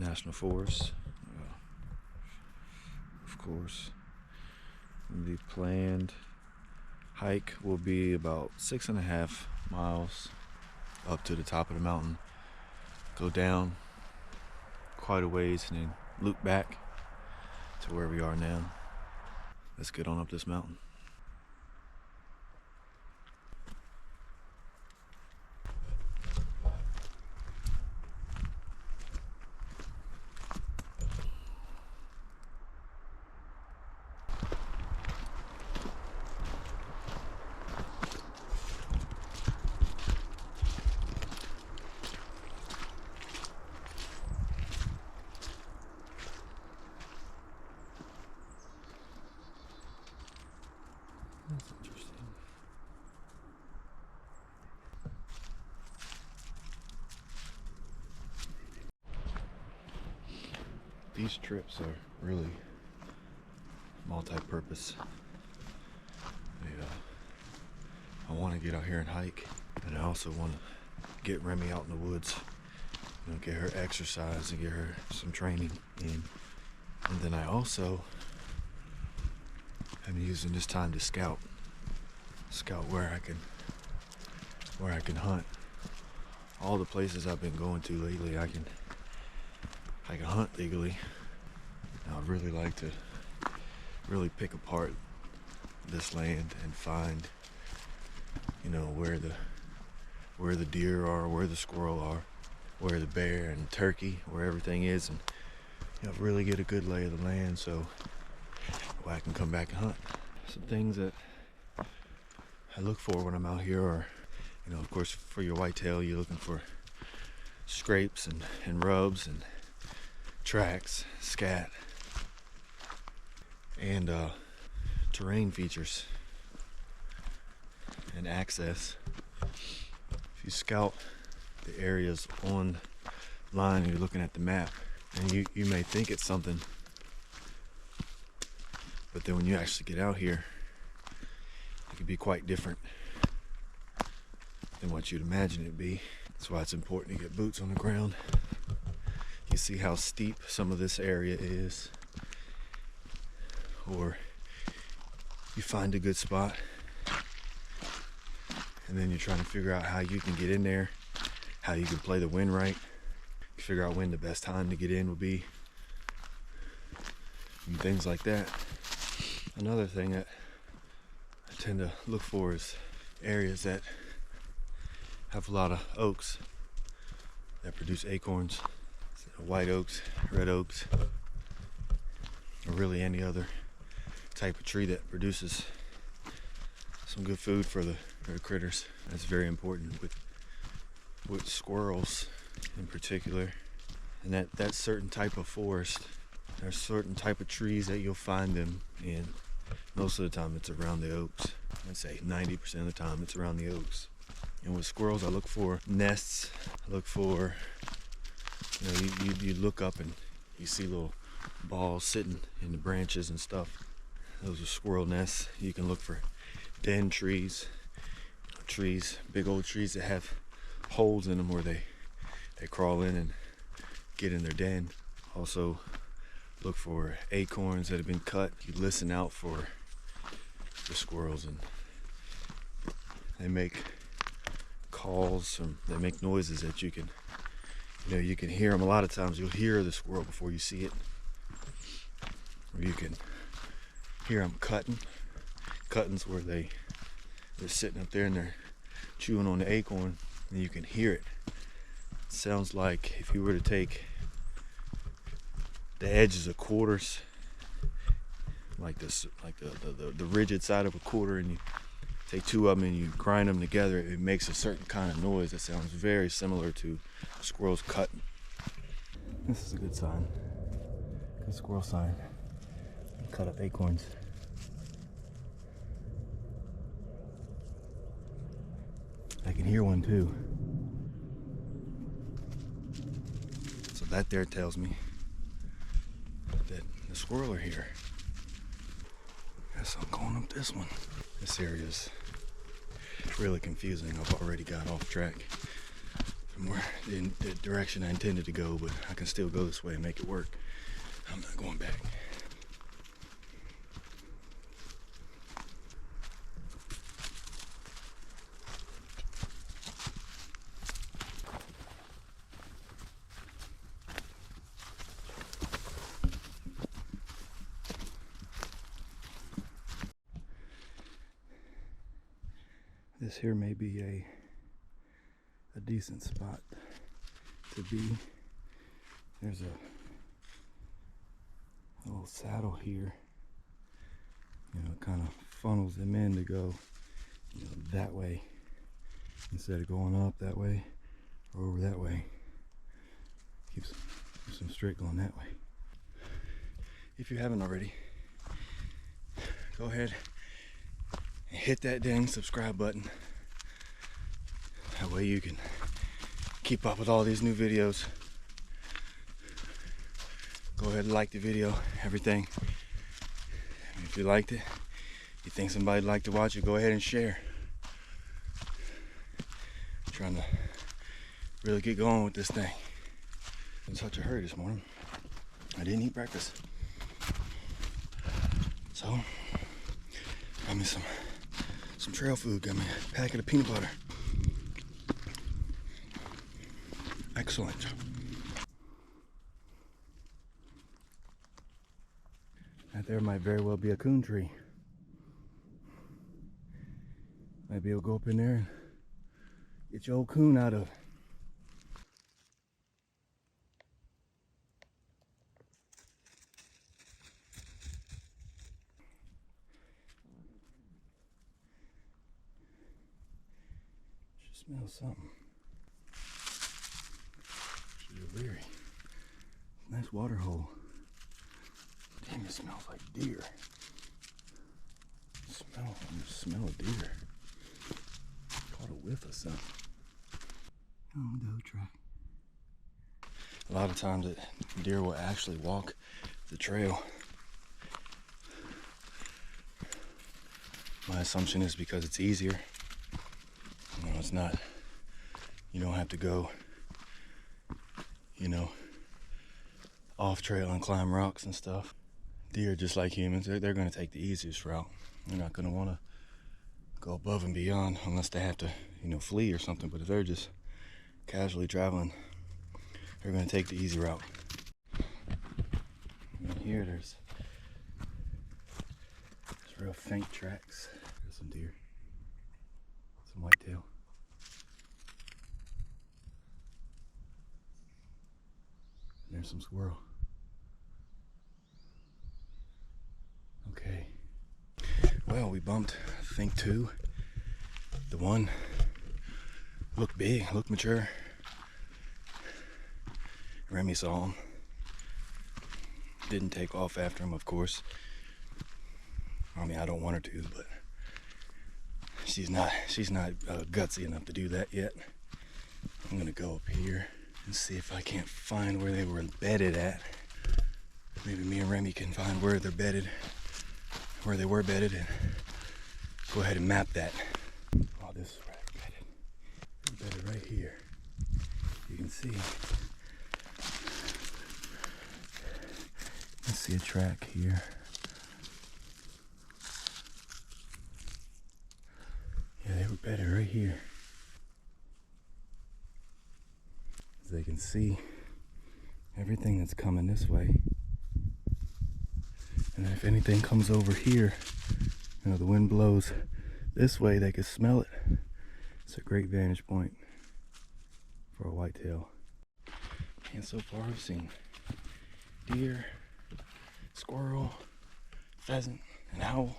National Forest. Of course, the planned hike will be about 6.5 miles up to the top of the mountain. Go down quite a ways and then loop back to where we are now. Let's get on up this mountain. That's interesting. These trips are really multi-purpose. I want to get out here and hike, and I also want to get Remy out in the woods, get her exercise and get her some training in. And then I also am using this time to scout where I can hunt. All the places I've been going to lately, I can hunt legally. And I'd really like to really pick apart this land and find, where the deer are, where the squirrel are, where the bear and turkey, where everything is, and really get a good lay of the land so I can come back and hunt. Some things that I look for when I'm out here are, of course, for your whitetail, you're looking for scrapes and rubs and tracks, scat, and terrain features and access. If you scout the areas online and you're looking at the map, and you may think it's something, but then when you actually get out here, it can be quite different than what you'd imagine it'd be. That's why it's important to get boots on the ground. You see how steep some of this area is, or you find a good spot and then you're trying to figure out how you can get in there, how you can play the wind right, figure out when the best time to get in will be, and things like that. Another thing that I tend to look for is areas that have a lot of oaks that produce acorns, white oaks, red oaks, or really any other type of tree that produces some good food for the critters. That's very important with squirrels in particular. And that certain type of forest, there's certain type of trees that you'll find them in. Most of the time it's around the oaks. I'd say 90% of the time it's around the oaks. And with squirrels, I look for nests. I look for, you look up and you see little balls sitting in the branches and stuff. Those are squirrel nests. You can look for den trees, big old trees that have holes in them where they crawl in and get in their den. Also look for acorns that have been cut. You listen out for the squirrels, and they make calls, they make noises that you can hear them. A lot of times you'll hear the squirrel before you see it, or you can hear them cutting. Cutting's where they're sitting up there and they're chewing on the acorn, and you can hear it. It sounds like if you were to take the edges of quarters, like this, like the rigid side of a quarter, and you take two of them and you grind them together, it makes a certain kind of noise that sounds very similar to squirrels cutting. This is a good sign. Good squirrel sign. Cut up acorns. I can hear one too. So that there tells me that the squirrel are here. Guess I'm going up this one. This area's really confusing. I've already got off track the direction I intended to go, but I can still go this way and make it work. I'm not going back. This here may be a decent spot to be. There's a little saddle here. You know, it kind of funnels them in to go, you know, that way instead of going up that way or over that way. Keeps them straight going that way. If you haven't already, go ahead and hit that dang subscribe button. That way you can keep up with all these new videos. Go ahead and like the video, everything. If you liked it, you think somebody'd like to watch it, go ahead and share. I'm trying to really get going with this thing. In such a hurry this morning. I didn't eat breakfast. So, got me some trail food, got me a packet of peanut butter. Excellent. That there might very well be a coon tree. Might be able to go up in there and get your old coon out of it. Should smell something. Should be leery. Nice water hole. Damn, it smells like deer. Smell a deer. Caught a whiff of something. Oh, doe track. A lot of times deer will actually walk the trail. My assumption is because it's easier. You know, it's not, you don't have to go, you know, off trail and climb rocks and stuff. Deer, just like humans, they're going to take the easiest route. They're not going to want to go above and beyond unless they have to, you know, flee or something. But if they're just casually traveling, they're going to take the easy route. And here there's real faint tracks. There's some deer, some whitetail. And there's some squirrel. Okay, well, we bumped, I think, two. The one looked big, looked mature. Remy saw him. Didn't take off after him, of course. I mean, I don't want her to, but she's not gutsy enough to do that yet. I'm gonna go up here and see if I can't find where they were bedded at. Maybe me and Remy can find where they're bedded. Where they were bedded, and go ahead and map that. Oh, this is where they're bedded. They're bedded right here. You can see. Let's see a track here. Yeah, they were bedded right here. As they can see, everything that's coming this way. And if anything comes over here, you know, the wind blows this way, they can smell it. It's a great vantage point for a whitetail. And so far we've seen deer, squirrel, pheasant, and owl.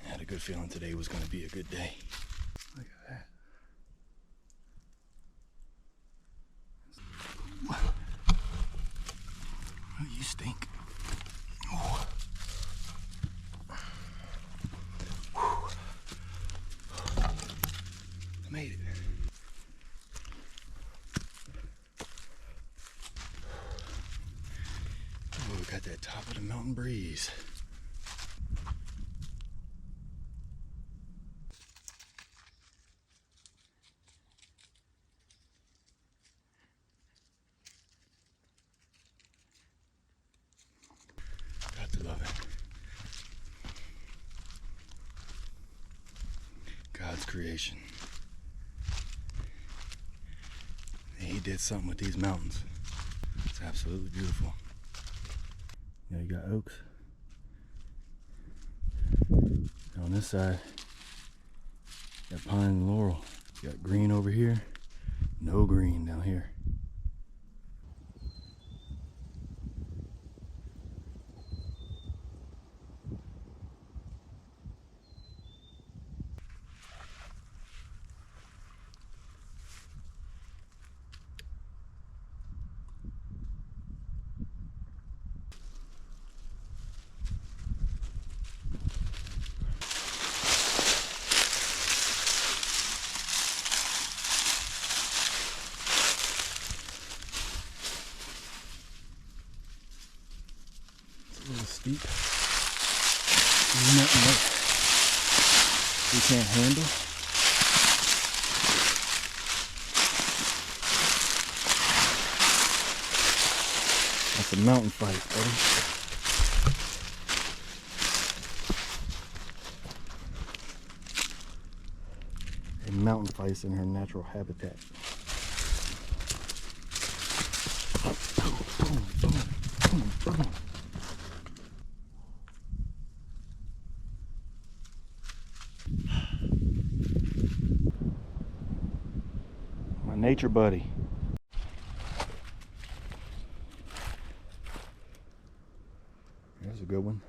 I had a good feeling today was going to be a good day. Look at that. Oh, you stink. Oh. I made it. Oh, we got that top of the mountain breeze. creation. And he did something with these mountains. It's absolutely beautiful. Yeah, you got oaks. And on this side, you got pine and laurel. You got green over here, no green down here. A little steep. There's nothing that we can't handle. That's a mountain fight, buddy. A mountain fight in her natural habitat. Boom, boom, boom, boom, boom. My nature buddy. There's a good one.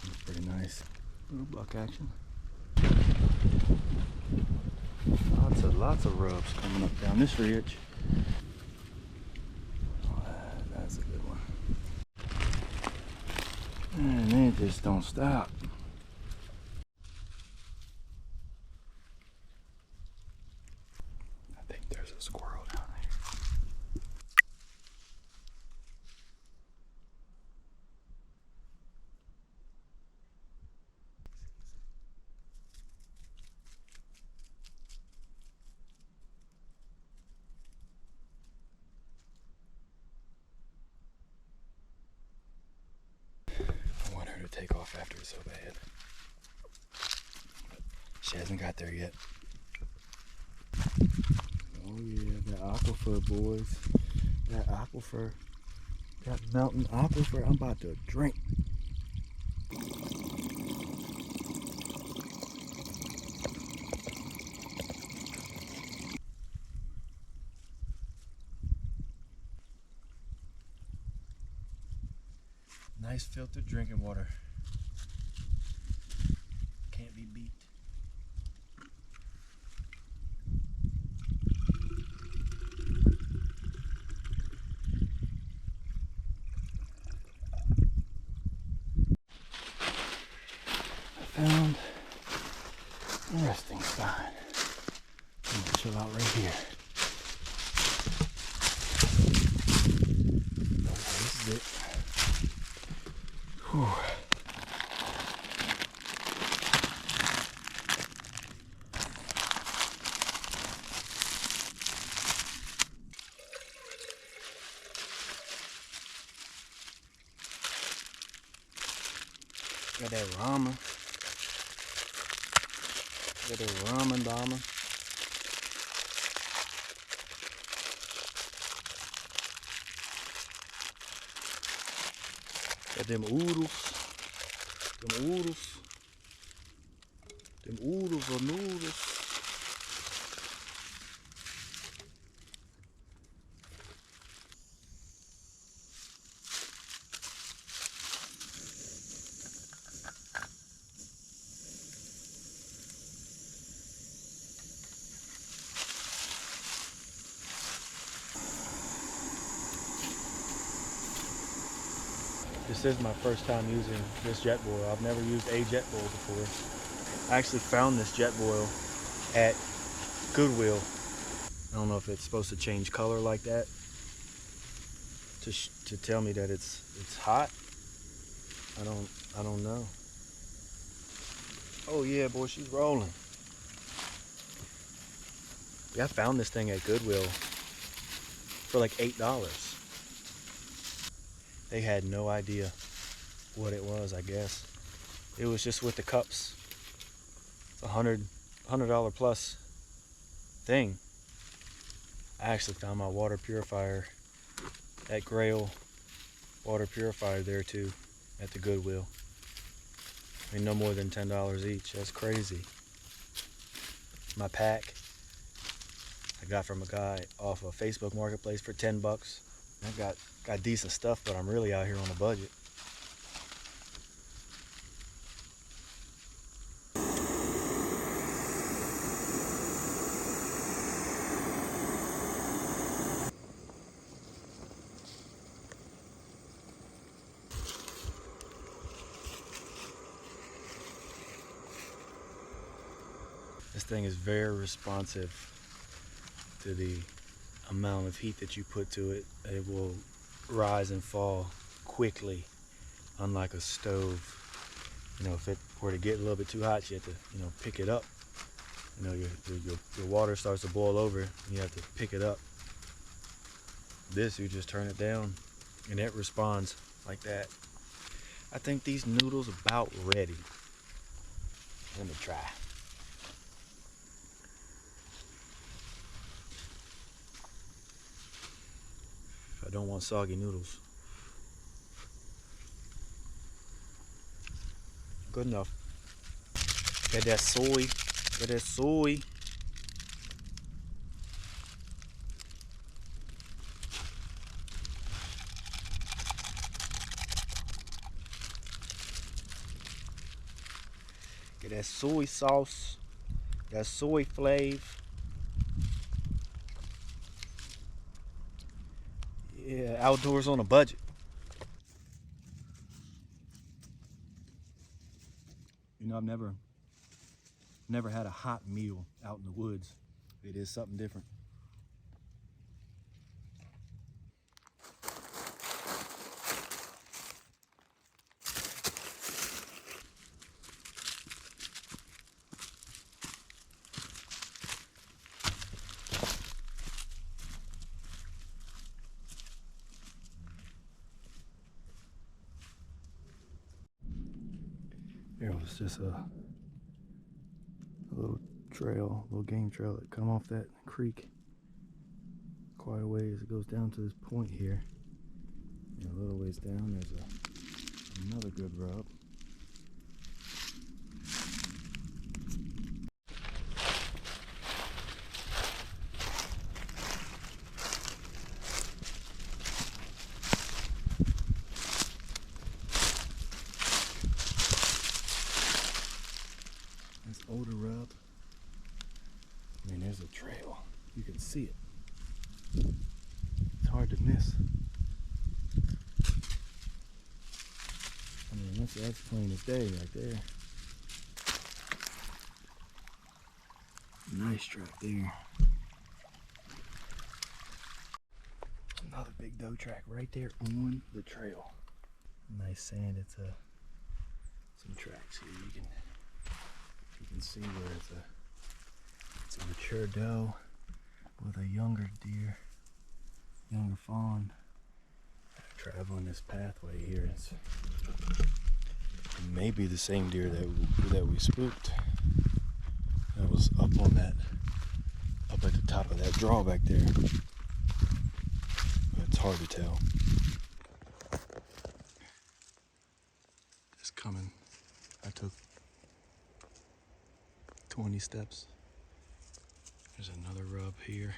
That's pretty nice. Little buck action. Lots of rubs coming up down this ridge. Oh, that's a good one. And they just don't stop. I think there's a squirrel down there. I want her to take off after it so bad. But she hasn't got there yet. Oh yeah, that aquifer, boys. That aquifer. That mountain aquifer. I'm about to drink. Nice filtered drinking water. Can't be beat. I found a resting spot. I'm gonna chill out right here. This is it. Whew. Got that ramen. Got that ramen bomber. Got them oodles. Them oodles. Them oodles are noodles. This is my first time using this jet boil. I've never used a jet boil before. I actually found this jet boil at Goodwill. I don't know if it's supposed to change color like that to tell me that it's hot. I don't know. Oh yeah, boy, she's rolling. Yeah, I found this thing at Goodwill for like $8. They had no idea what it was, I guess. It was just with the cups. It's $100 plus thing. I actually found my water purifier at Grail water purifier there too at the Goodwill. I mean, no more than $10 each. That's crazy. My pack I got from a guy off of Facebook Marketplace for 10 bucks. I got decent stuff, but I'm really out here on a budget. This thing is very responsive to the amount of heat that you put to it. It will rise and fall quickly, unlike a stove. You know, if it were to get a little bit too hot, you have to, pick it up. You know, your water starts to boil over, and you have to pick it up. This, you just turn it down, and it responds like that. I think these noodles are about ready. Let me try. I don't want soggy noodles. Good enough. Get that soy. Get that soy. Get that soy sauce. That soy flavor. Yeah, outdoors on a budget. You know, I've never had a hot meal out in the woods. It is something different. There was just a little trail, little game trail that come off that creek quite a ways. It goes down to this point here. And a little ways down, there's another good rub. Older rub. I mean, there's a trail. You can see it. It's hard to miss. I mean, that's plain as day right there. Nice track there. Another big doe track right there on the trail. Nice sand. It's some tracks here. You can see where it's a mature doe with a younger deer, younger fawn. Traveling this pathway here, it may be the same deer that we spooked. That was up at the top of that draw back there. But it's hard to tell. It's coming. I took 20 steps. There's another rub here.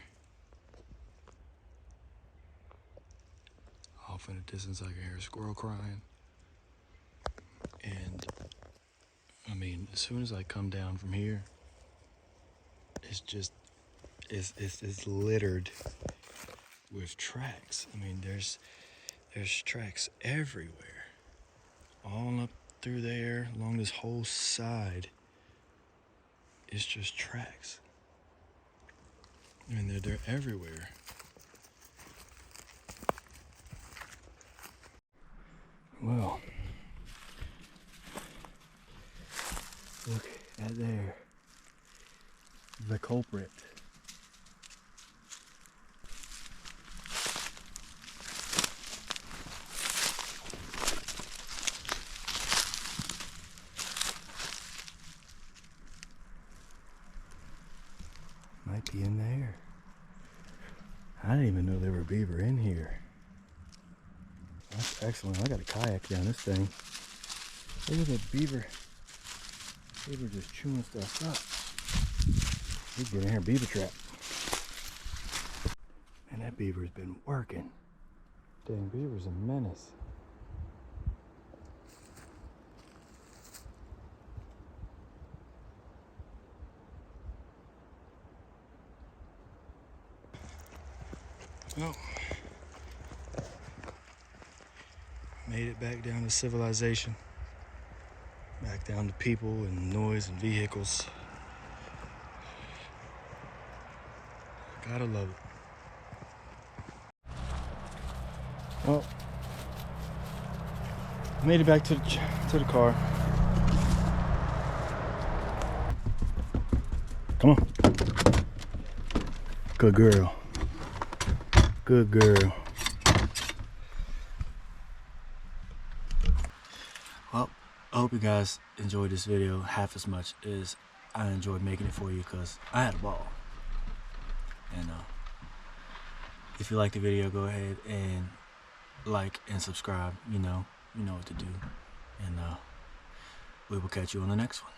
Off in the distance I can hear a squirrel crying. And I mean, as soon as I come down from here, it's littered with tracks. I mean, there's tracks everywhere. All up through there, along this whole side. It's just tracks. I mean, they're everywhere. Well, look at there. The culprit. Might be in there. I didn't even know there were beaver in here. That's excellent. I got a kayak down this thing. Look at that beaver. Beaver just chewing stuff up. We get in here, beaver trap. Man, that beaver's been working. Dang, beaver's a menace. Well, made it back down to civilization. Back down to people and noise and vehicles. Gotta love it. Well, made it back to the car. Come on. Good girl. Good girl. Well, I hope you guys enjoyed this video half as much as I enjoyed making it for you, because I had a ball. And if you like the video, go ahead and like and subscribe. You know what to do. And we will catch you on the next one.